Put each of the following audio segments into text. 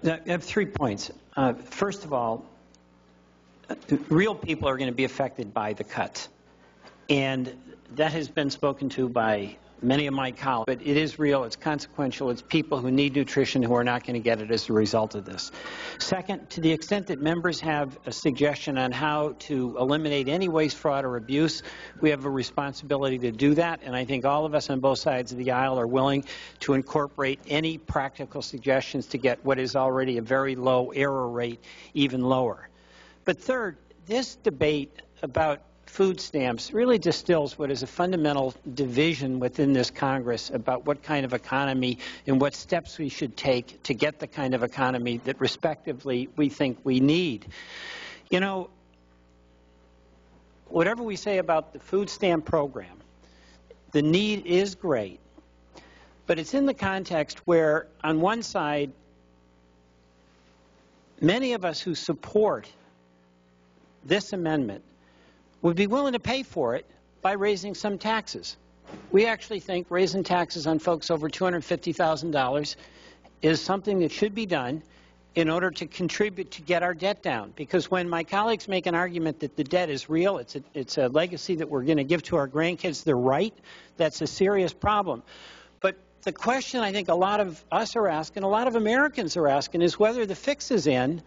I have 3 points. First of all, real people are going to be affected by the cuts. And that has been spoken to by many of my colleagues. But it is real, it's consequential, it's people who need nutrition who are not going to get it as a result of this. Second, to the extent that members have a suggestion on how to eliminate any waste, fraud, or abuse, we have a responsibility to do that, and I think all of us on both sides of the aisle are willing to incorporate any practical suggestions to get what is already a very low error rate even lower. But third, this debate about food stamps really distills what is a fundamental division within this Congress about what kind of economy and what steps we should take to get the kind of economy that respectively we think we need. You know, whatever we say about the food stamp program, the need is great, but it's in the context where on one side, many of us who support this amendment would be willing to pay for it by raising some taxes. We actually think raising taxes on folks over $250,000 is something that should be done in order to contribute to get our debt down. Because when my colleagues make an argument that the debt is real, it's a legacy that we're going to give to our grandkids, they're right. That's a serious problem. But the question I think a lot of us are asking, a lot of Americans are asking, is whether the fix is in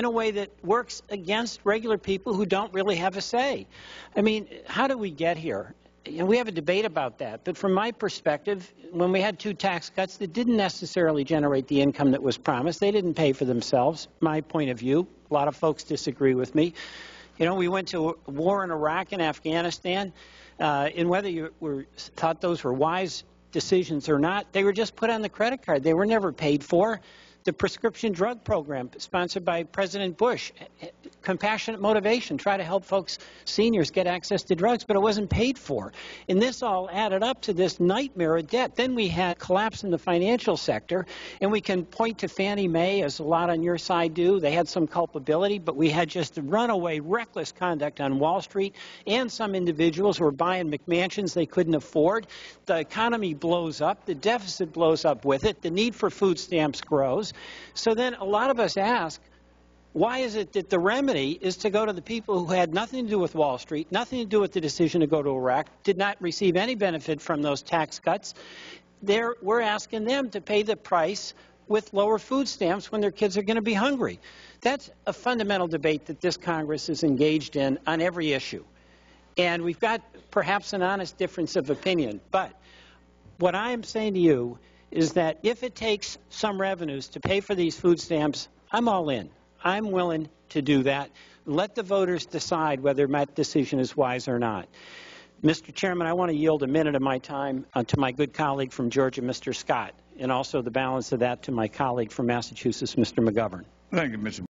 a way that works against regular people who don't really have a say. I mean, how did we get here? And we have a debate about that. But from my perspective, when we had 2 tax cuts that didn't necessarily generate the income that was promised, they didn't pay for themselves, my point of view. A lot of folks disagree with me. You know, we went to war in Iraq and Afghanistan, and whether you thought those were wise decisions or not, they were just put on the credit card. They were never paid for. The prescription drug program sponsored by President Bush, compassionate motivation, try to help folks, seniors, get access to drugs, but it wasn't paid for. And this all added up to this nightmare of debt. Then we had collapse in the financial sector, and we can point to Fannie Mae, as a lot on your side do. They had some culpability, but we had just runaway, reckless conduct on Wall Street, and some individuals who were buying McMansions they couldn't afford. The economy blows up. The deficit blows up with it. The need for food stamps grows. So then a lot of us ask, why is it that the remedy is to go to the people who had nothing to do with Wall Street, nothing to do with the decision to go to Iraq, did not receive any benefit from those tax cuts? We're asking them to pay the price with lower food stamps when their kids are going to be hungry. That's a fundamental debate that this Congress is engaged in on every issue. And we've got perhaps an honest difference of opinion. But what I am saying to you is that if it takes some revenues to pay for these food stamps, I'm all in. I'm willing to do that. Let the voters decide whether that decision is wise or not. Mr. Chairman, I want to yield a minute of my time to my good colleague from Georgia, Mr. Scott, and also the balance of that to my colleague from Massachusetts, Mr. McGovern. Thank you, Mr.